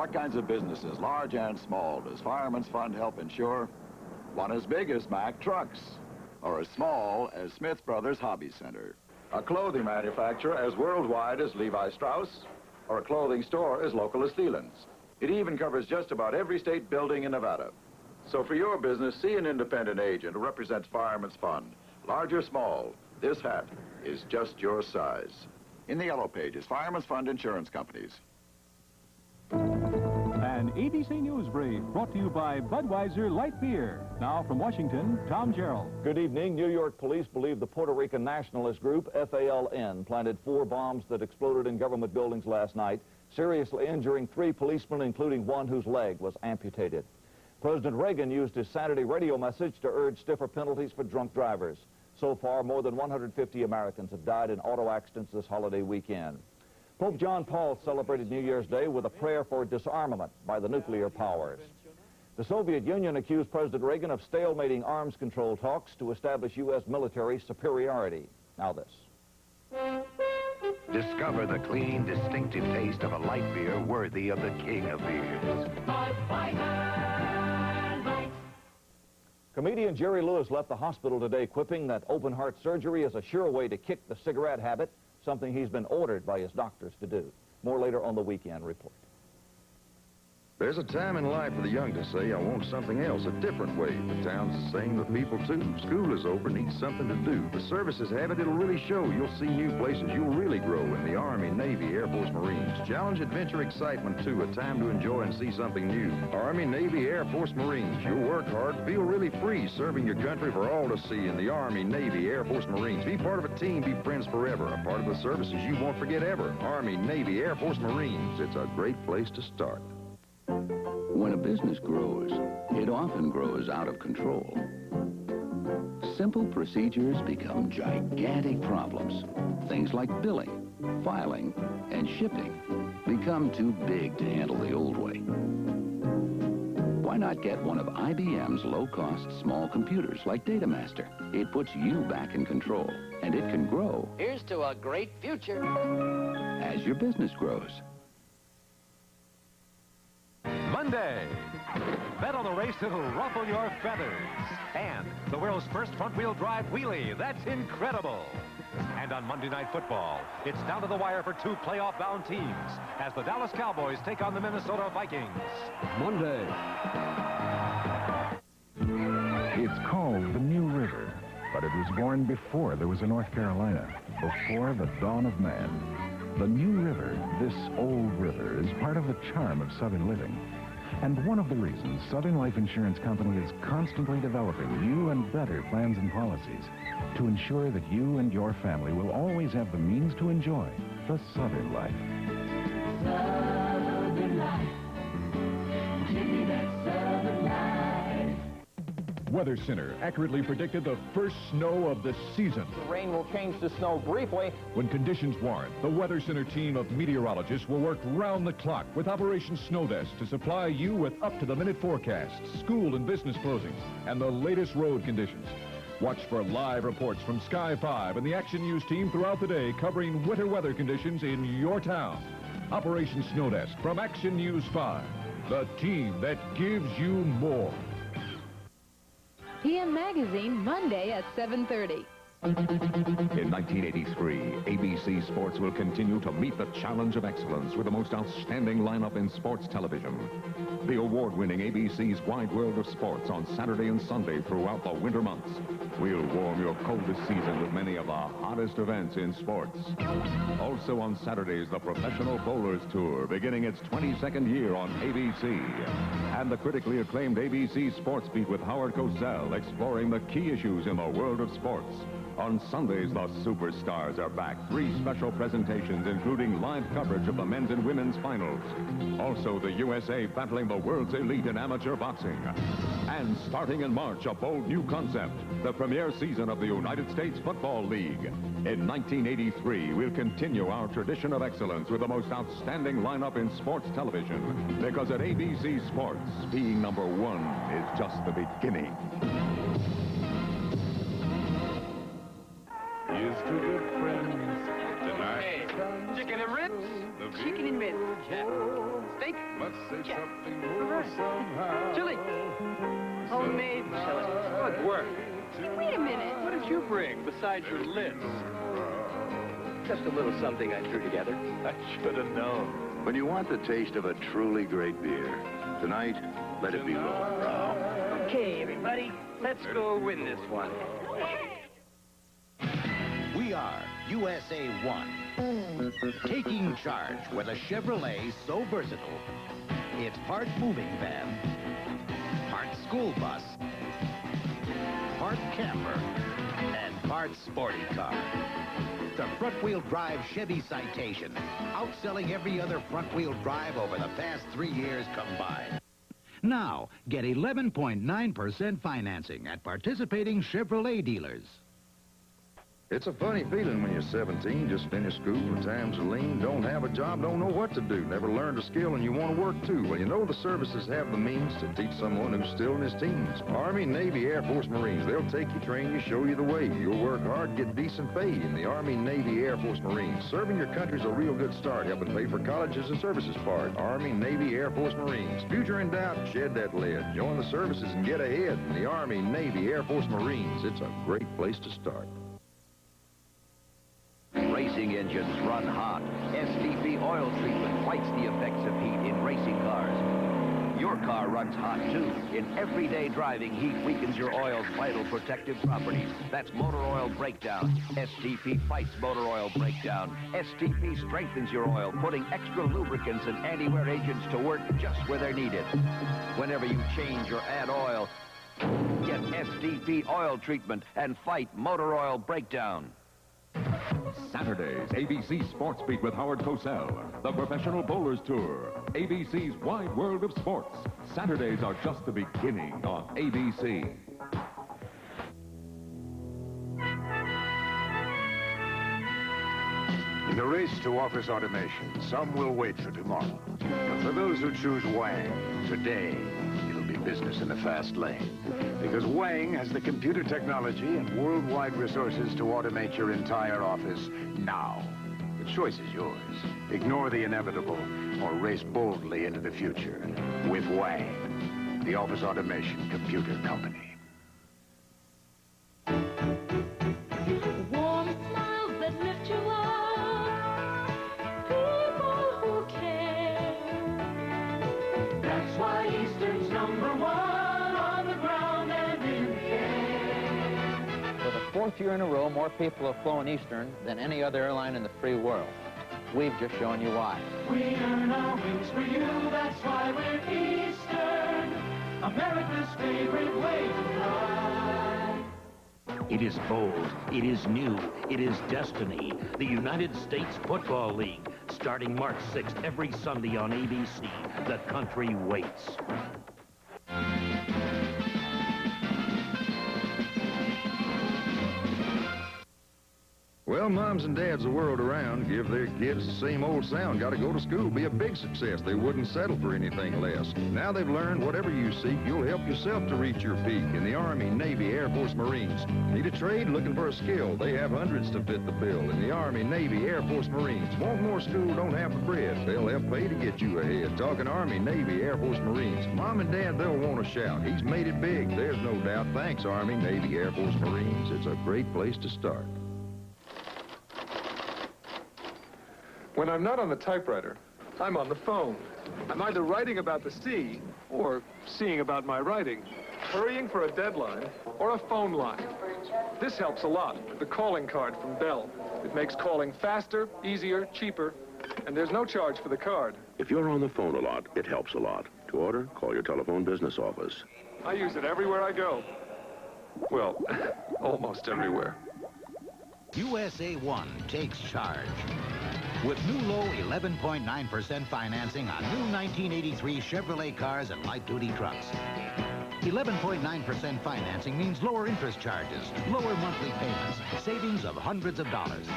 What kinds of businesses, large and small, does Fireman's Fund help insure? One as big as Mack Trucks, or as small as Smith Brothers Hobby Center. A clothing manufacturer as worldwide as Levi Strauss, or a clothing store as local as Thielen's. It even covers just about every state building in Nevada. So for your business, see an independent agent who represents Fireman's Fund. Large or small, this hat is just your size. In the yellow pages, Fireman's Fund Insurance Companies. An ABC News Brief brought to you by Budweiser Light Beer. Now from Washington, Tom Gerald. Good evening. New York police believe the Puerto Rican nationalist group, FALN, planted 4 bombs that exploded in government buildings last night, seriously injuring 3 policemen, including one whose leg was amputated. President Reagan used his Saturday radio message to urge stiffer penalties for drunk drivers. So far, more than 150 Americans have died in auto accidents this holiday weekend. Pope John Paul celebrated New Year's Day with a prayer for disarmament by the nuclear powers. The Soviet Union accused President Reagan of stalemating arms control talks to establish U.S. military superiority. Now this. Discover the clean, distinctive taste of a light beer worthy of the king of beers. Comedian Jerry Lewis left the hospital today quipping that open-heart surgery is a sure way to kick the cigarette habit, something he's been ordered by his doctors to do. More later on the Weekend Report. There's a time in life for the young to say, I want something else, a different way. The town's the same with people, too. School is over, needs something to do. The services have it, it'll really show. You'll see new places, you'll really grow in the Army, Navy, Air Force, Marines. Challenge, adventure, excitement, too. A time to enjoy and see something new. Army, Navy, Air Force, Marines. You'll work hard, feel really free, serving your country for all to see in the Army, Navy, Air Force, Marines. Be part of a team, be friends forever. A part of the services you won't forget ever. Army, Navy, Air Force, Marines. It's a great place to start. When a business grows, it often grows out of control. Simple procedures become gigantic problems. Things like billing, filing, and shipping become too big to handle the old way. Why not get one of IBM's low-cost small computers like DataMaster? It puts you back in control, and it can grow. Here's to a great future. As your business grows. Monday. Bet on the race that'll ruffle your feathers. And the world's first front-wheel drive wheelie. That's incredible. And on Monday Night Football, it's down to the wire for 2 playoff-bound teams as the Dallas Cowboys take on the Minnesota Vikings. Monday. It's called the New River, but it was born before there was a North Carolina, before the dawn of man. The New River, this old river, is part of the charm of Southern living. And one of the reasons Southern Life Insurance Company is constantly developing new and better plans and policies to ensure that you and your family will always have the means to enjoy the Southern life. Southern life. Give me that Southern life. Weather Center accurately predicted the first snow of the season. The rain will change to snow briefly. When conditions warrant, the Weather Center team of meteorologists will work round the clock with Operation Snow Desk to supply you with up-to-the-minute forecasts, school and business closings, and the latest road conditions. Watch for live reports from Sky 5 and the Action News team throughout the day covering winter weather conditions in your town. Operation Snow Desk from Action News 5, the team that gives you more. PM Magazine, Monday at 7:30. In 1983, ABC Sports will continue to meet the challenge of excellence with the most outstanding lineup in sports television. The award-winning ABC's Wide World of Sports on Saturday and Sunday throughout the winter months. We'll warm your coldest season with many of the hottest events in sports. Also on Saturdays, the Professional Bowlers Tour, beginning its 22nd year on ABC. And the critically acclaimed ABC Sports Beat with Howard Cosell, exploring the key issues in the world of sports. On Sundays, the superstars are back. 3 special presentations, including live coverage of the men's and women's finals. Also, the USA battling the world's elite in amateur boxing. And starting in March, a bold new concept, the premiere season of the United States Football League. In 1983, we'll continue our tradition of excellence with the most outstanding lineup in sports television. Because at ABC Sports, being number 1 is just the beginning. Here's to good friends tonight. Chicken and ribs. Chicken and ribs. Steak right? Let's say Check. something more somehow. Chili. Homemade chili. Good work. Wait a minute. What did you bring besides your list? Just a little something I threw together. I should have known. When you want the taste of a truly great beer, tonight, let it be WRAL. Okay, everybody, let's go win this one. We are USA 1, taking charge with a Chevrolet so versatile, it's part moving van, part school bus, part camper, and part sporty car. The front-wheel drive Chevy Citation, outselling every other front-wheel drive over the past 3 years combined. Now, get 11.9% financing at participating Chevrolet dealers. It's a funny feeling when you're 17, just finished school, and times are lean, don't have a job, don't know what to do, never learned a skill, and you want to work too. Well, you know the services have the means to teach someone who's still in his teens. Army, Navy, Air Force, Marines, they'll take you, train you, show you the way. You'll work hard, get decent pay in the Army, Navy, Air Force, Marines. Serving your country's a real good start, helping pay for colleges and services part. Army, Navy, Air Force, Marines. Future in doubt, shed that lead. Join the services and get ahead in the Army, Navy, Air Force, Marines. It's a great place to start. Racing engines run hot. STP oil treatment fights the effects of heat in racing cars. Your car runs hot, too. In everyday driving, heat weakens your oil's vital protective properties. That's motor oil breakdown. STP fights motor oil breakdown. STP strengthens your oil, putting extra lubricants and anti-wear agents to work just where they're needed. Whenever you change or add oil, get STP oil treatment and fight motor oil breakdown. Saturdays, ABC Sports Beat with Howard Cosell. The Professional Bowlers Tour. ABC's Wide World of Sports. Saturdays are just the beginning on ABC. In the race to office automation, some will wait for tomorrow. But for those who choose Wang, today, it'll be business in the fast lane. Because Wang has the computer technology and worldwide resources to automate your entire office now. The choice is yours. Ignore the inevitable or race boldly into the future with Wang, the office automation computer company. Warm smiles that lift you up. People who care. That's why Eastern's #1 on the ground and in the air. For the 4th year in a row, more people have flown Eastern than any other airline in the free world. We've just shown you why. We earn our wings for you, that's why we're Eastern, America's favorite way to fly. It is bold, it is new, it is destiny. The United States Football League, starting March 6th every Sunday on ABC. The country waits. Well, moms and dads the world around give their kids the same old sound. Got to go to school, be a big success. They wouldn't settle for anything less. Now they've learned whatever you seek, you'll help yourself to reach your peak in the Army, Navy, Air Force, Marines. Need a trade? Looking for a skill? They have hundreds to fit the bill in the Army, Navy, Air Force, Marines. Want more school? Don't have the bread. They'll help pay to get you ahead. Talking Army, Navy, Air Force, Marines. Mom and dad, they'll want to shout. He's made it big, there's no doubt. Thanks, Army, Navy, Air Force, Marines. It's a great place to start. When I'm not on the typewriter, I'm on the phone. I'm either writing about the sea or seeing about my writing, hurrying for a deadline or a phone line. This helps a lot with the calling card from Bell. It makes calling faster, easier, cheaper, and there's no charge for the card. If you're on the phone a lot, it helps a lot. To order, call your telephone business office. I use it everywhere I go. Well, almost everywhere. USA 1 takes charge. With new low 11.9% financing on new 1983 Chevrolet cars and light-duty trucks. 11.9% financing means lower interest charges, lower monthly payments, savings of hundreds of dollars.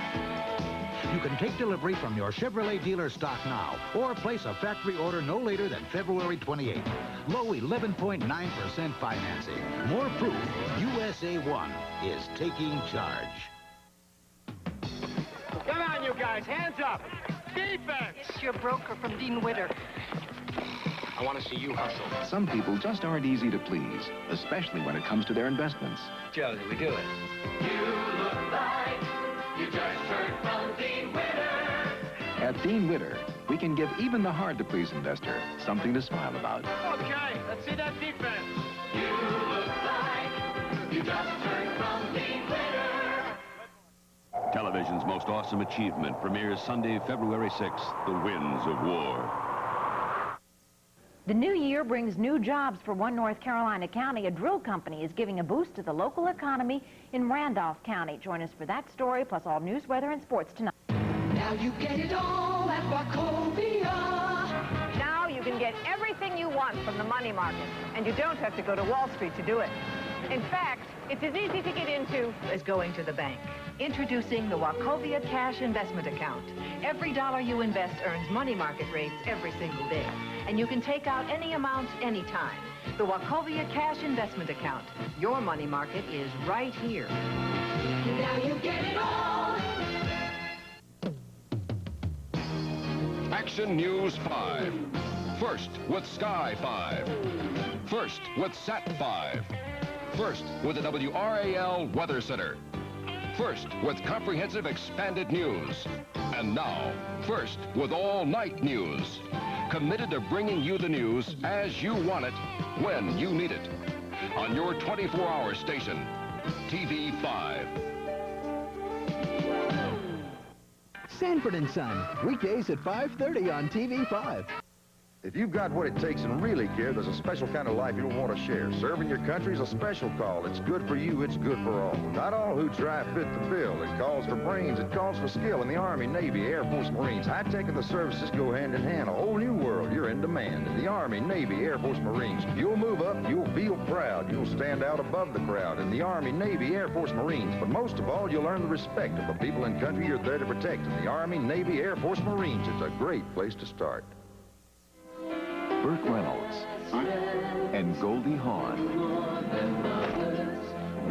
You can take delivery from your Chevrolet dealer stock now or place a factory order no later than February 28th. Low 11.9% financing. More proof USA 1 is taking charge. Come on, you guys, hands up. Defense! It's your broker from Dean Witter. want to see you hustle. Some people just aren't easy to please, especially when it comes to their investments. Josie, we do it. You look like you just heard from Dean Witter. At Dean Witter, we can give even the hard-to-please investor something to smile about. Okay, let's see that defense. You look like you just heard from Dean Witter. Television's most awesome achievement premieres Sunday, February 6th, The Winds of War. The new year brings new jobs for one North Carolina county. A drill company is giving a boost to the local economy in Randolph County. Join us for that story, plus all news, weather, and sports tonight. Now you get it all at Wachovia. Now you can get everything you want from the money market, and you don't have to go to Wall Street to do it. In fact, it's as easy to get into as going to the bank. Introducing the Wachovia Cash Investment Account. Every dollar you invest earns money market rates every single day, and you can take out any amount anytime. The Wachovia Cash Investment Account. Your money market is right here. Now you get it all. Action News 5. First with Sky 5. First with Sat 5. First with the WRAL Weather Center. First with comprehensive expanded news. And now, first with all-night news. Committed to bringing you the news as you want it, when you need it. On your 24-hour station, TV 5. Sanford & Son, weekdays at 5:30 on TV 5. If you've got what it takes and really care, there's a special kind of life you'll want to share. Serving your country is a special call. It's good for you, it's good for all. Not all who try fit the bill. It calls for brains, it calls for skill in the Army, Navy, Air Force, Marines. High-tech and the services go hand in hand. A whole new world, you're in demand. In the Army, Navy, Air Force, Marines. You'll move up, you'll feel proud. You'll stand out above the crowd. In the Army, Navy, Air Force, Marines. But most of all, you'll earn the respect of the people and country you're there to protect. In the Army, Navy, Air Force, Marines. It's a great place to start. Burt Reynolds and Goldie Hawn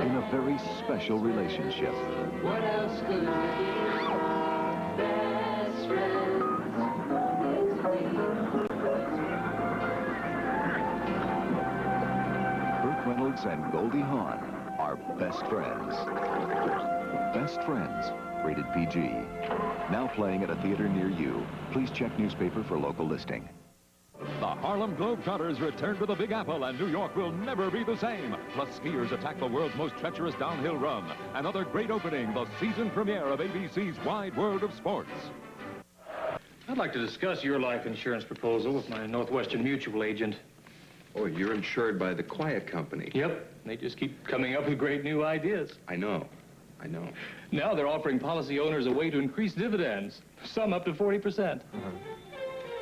in a very special relationship. What else could it be? Best friends. Burt Reynolds and Goldie Hawn are best friends. Best Friends, rated PG. Now playing at a theater near you. Please check newspaper for local listing. The Harlem Globetrotters return to the Big Apple, and New York will never be the same. Plus, skiers attack the world's most treacherous downhill run. Another great opening, the season premiere of ABC's Wide World of Sports. I'd like to discuss your life insurance proposal with my Northwestern Mutual agent. Oh, you're insured by the Quiet Company. Yep. They just keep coming up with great new ideas. I know. Now they're offering policy owners a way to increase dividends, some up to 40%.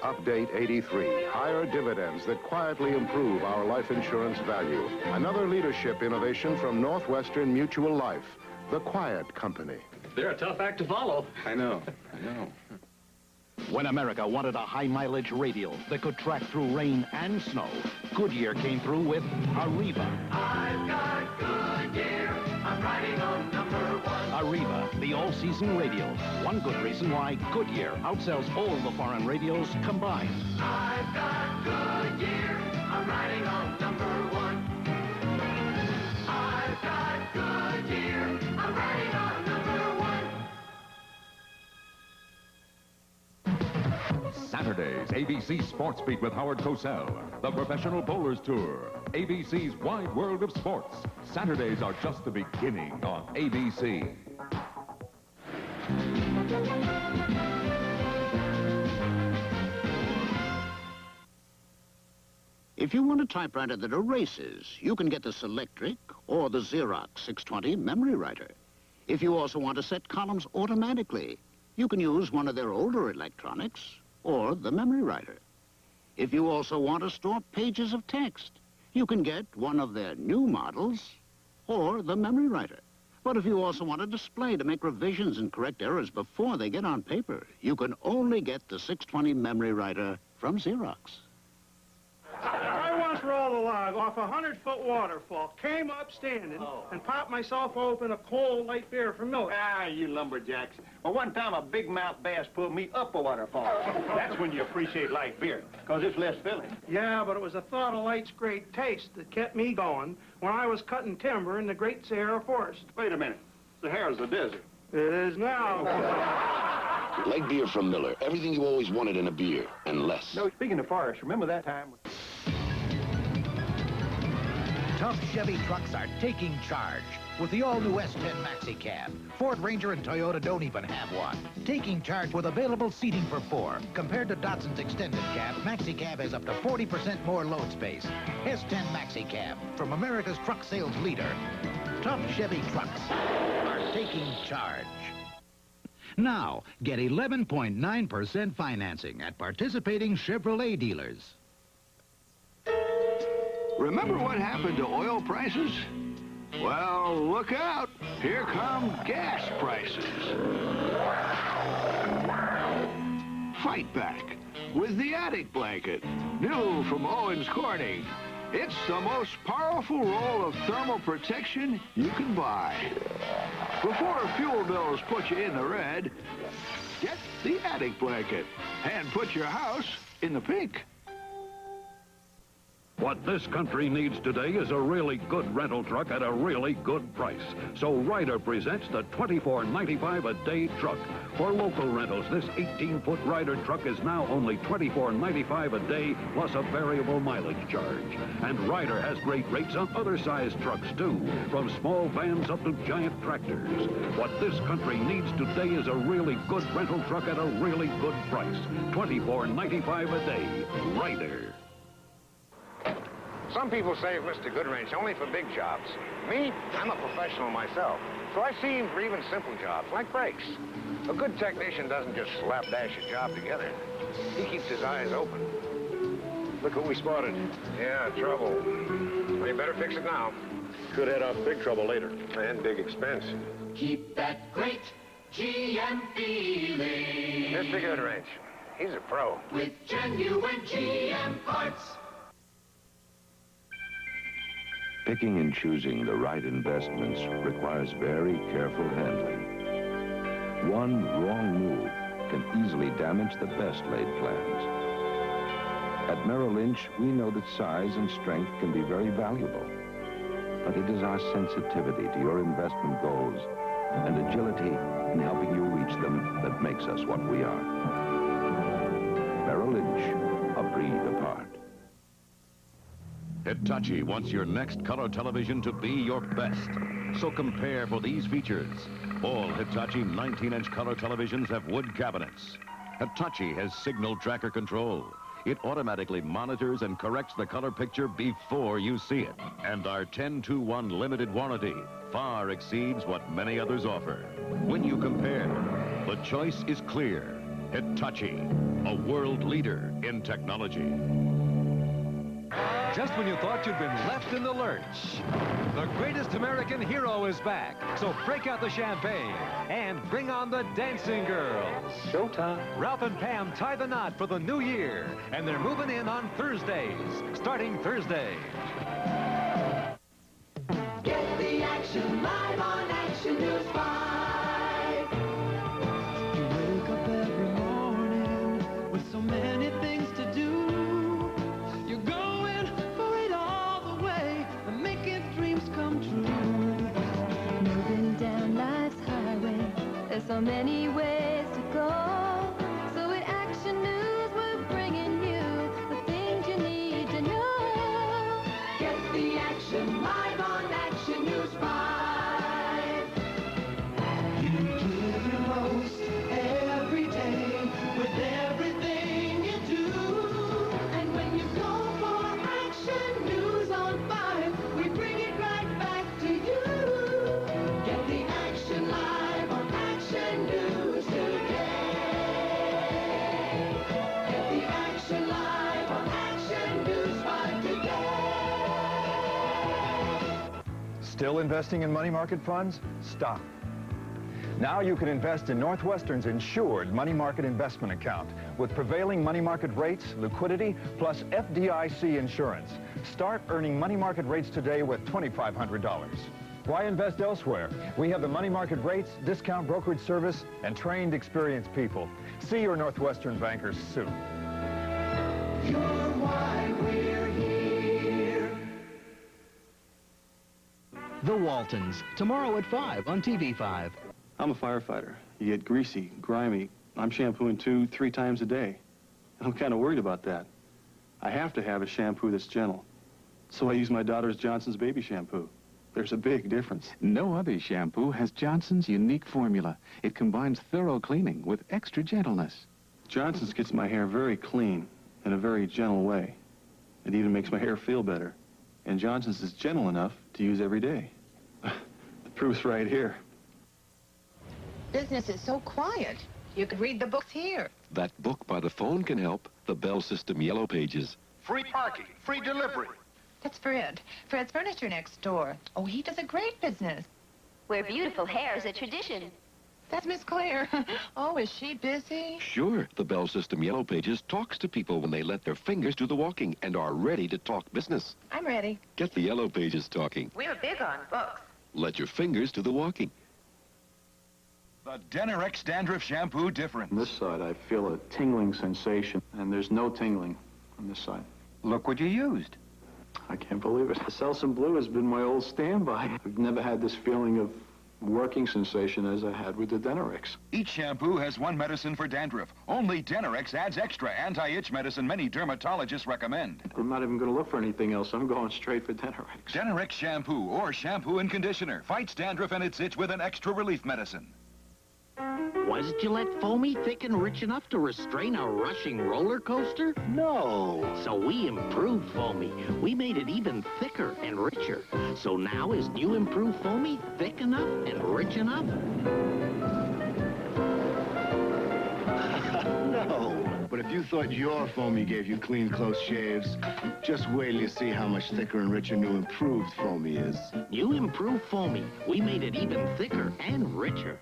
Update 83. Higher dividends that quietly improve our life insurance value. Another leadership innovation from Northwestern Mutual Life, the Quiet Company. They're a tough act to follow. I know. When America wanted a high-mileage radial that could track through rain and snow, Goodyear came through with Arriva. I've got Goodyear. I'm riding on #1. Arriva, the all-season radial. One good reason why Goodyear outsells all the foreign radials combined. I've got Goodyear. I'm riding on #1. I've got Goodyear. I'm riding on #1. Saturdays, ABC Sports Beat with Howard Cosell. The Professional Bowlers Tour. ABC's Wide World of Sports. Saturdays are just the beginning on ABC. If you want a typewriter that erases, you can get the Selectric or the Xerox 620 memory writer. If you also want to set columns automatically, you can use one of their older electronics or the memory writer. If you also want to store pages of text, you can get one of their new models or the memory writer. But if you also want a display to make revisions and correct errors before they get on paper, you can only get the 620 memory writer from Xerox. I want once rolled a log off a 100-foot waterfall, came up standing, and popped myself open a cold light beer for Miller. Ah, you lumberjacks. Well, one time a big mouth bass pulled me up a waterfall. That's when you appreciate light beer, because it's less filling. Yeah, but it was the thought of light's great taste that kept me going when I was cutting timber in the Great Sahara Forest. Wait a minute. Sahara's the desert. It is now. Light beer from Miller. Everything you always wanted in a beer, and less. No, speaking of forest, remember that time? Tough Chevy trucks are taking charge with the all-new S10 Maxi Cab. Ford Ranger and Toyota don't even have one. Taking charge with available seating for 4. Compared to Datsun's extended cab, Maxi Cab has up to 40% more load space. S10 Maxi Cab, from America's truck sales leader. Tough Chevy trucks are taking charge. Now, get 11.9% financing at participating Chevrolet dealers. Remember what happened to oil prices? Well, look out. Here come gas prices. Fight back with the Attic Blanket, new from Owens Corning. It's the most powerful roll of thermal protection you can buy. Before fuel bills put you in the red, get the Attic Blanket and put your house in the pink. What this country needs today is a really good rental truck at a really good price. So Ryder presents the $24.95 a day truck. For local rentals, this 18-foot Ryder truck is now only $24.95 a day plus a variable mileage charge. And Ryder has great rates on other size trucks too, from small vans up to giant tractors. What this country needs today is a really good rental truck at a really good price. $24.95 a day. Ryder. Some people save Mr. Goodwrench only for big jobs. Me, I'm a professional myself, so I see him for even simple jobs, like brakes. A good technician doesn't just slapdash a job together. He keeps his eyes open. Look what we spotted. Yeah, trouble. Well, you better fix it now. Could head off big trouble later, and big expense. Keep that great GM feeling. Mr. Goodwrench, he's a pro. With genuine GM parts. Picking and choosing the right investments requires very careful handling. One wrong move can easily damage the best laid plans. At Merrill Lynch, we know that size and strength can be very valuable. But it is our sensitivity to your investment goals and agility in helping you reach them that makes us what we are. Merrill Lynch, a breed apart. Hitachi wants your next color television to be your best. So compare for these features. All Hitachi 19-inch color televisions have wood cabinets. Hitachi has signal tracker control. It automatically monitors and corrects the color picture before you see it. And our 10-to-1 limited warranty far exceeds what many others offer. When you compare, the choice is clear. Hitachi, a world leader in technology. Just when you thought you'd been left in the lurch, the greatest American hero is back. So break out the champagne and bring on the dancing girls. Showtime. Ralph and Pam tie the knot for the new year, and they're moving in on Thursdays, starting Thursday. Get the action live on Action News 5. You wake up every morning with so many things to do. You're going for it all the way and making dreams come true. Moving down life's highway, there's so many ways to go. So at Action News, we're bringing you the things you need to know. Get the action live on Action News 5. You give your most every day with everything you do. And when you go for Action News on 5, we bring it right back to you. Get the action live on Action News today. Get the action live on Action News 5 today. Still investing in money market funds? Stop. Now you can invest in Northwestern's insured money market investment account with prevailing money market rates, liquidity, plus FDIC insurance. Start earning money market rates today with $2,500. Why invest elsewhere? We have the money market rates, discount brokerage service, and trained, experienced people. See your Northwestern bankers soon. You're why we're here. The Waltons, tomorrow at 5 on TV5. I'm a firefighter. You get greasy, grimy. I'm shampooing 2-3 times a day. I'm kind of worried about that. I have to have a shampoo that's gentle. So I use my daughter's Johnson's baby shampoo. There's a big difference. No other shampoo has Johnson's unique formula. It combines thorough cleaning with extra gentleness. Johnson's gets my hair very clean in a very gentle way. It even makes my hair feel better. And Johnson's is gentle enough to use every day. The proof's right here. Business is so quiet. You could read the books here. That book by the phone can help. The Bell System Yellow Pages. Free parking, free delivery. That's Fred. Fred's Furniture next door. Oh, he does a great business. Where beautiful hair is a tradition. That's Miss Claire. Oh, is she busy? Sure, the Bell System Yellow Pages talks to people when they let their fingers do the walking and are ready to talk business. I'm ready. Get the Yellow Pages talking. We're big on books. Let your fingers do the walking. The Denerex Dandruff Shampoo different. On this side, I feel a tingling sensation, and there's no tingling on this side. Look what you used. I can't believe it. The Selsun Blue has been my old standby. I've never had this feeling of working sensation as I had with the Denerex. Each shampoo has one medicine for dandruff. Only Denerex adds extra anti-itch medicine many dermatologists recommend. I'm not even going to look for anything else. I'm going straight for Denerex. Denerex shampoo or shampoo and conditioner fights dandruff and its itch with an extra relief medicine. Was Gillette foamy, thick, and rich enough to restrain a rushing roller coaster? No. So we improved foamy. We made it even thicker and richer. So now is new improved foamy thick enough and rich enough? No. But if you thought your foamy gave you clean, close shaves, just wait till you see how much thicker and richer new improved foamy is. New improved foamy. We made it even thicker and richer.